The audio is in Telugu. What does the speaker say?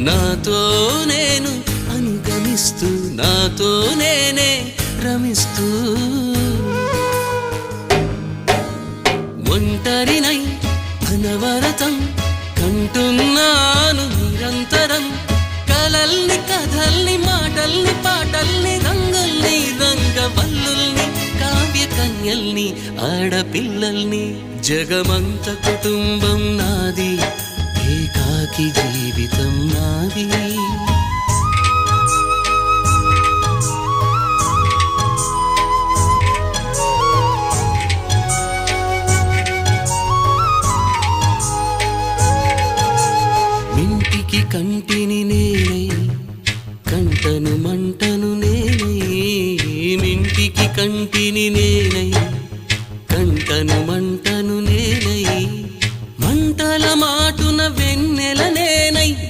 నాతో నేను అనుగమిస్తూ నాతో నేనే రమిస్తూ ఒంటరినై అనవరతం కంటున్నాను నిరంతరం కలల్ని కథల్ని మాటల్ని పాటల్ని రంగుల్ని రంగవల్లుల్ని కావ్య కన్యల్ని ఆడపిల్లల్ని జగమంత కుటుంబం నాది ఏకాకి జీవితం నాది మింటికి కంటిని నేనై కంటను మంటను నేనై మింటికి కంటిని నేనై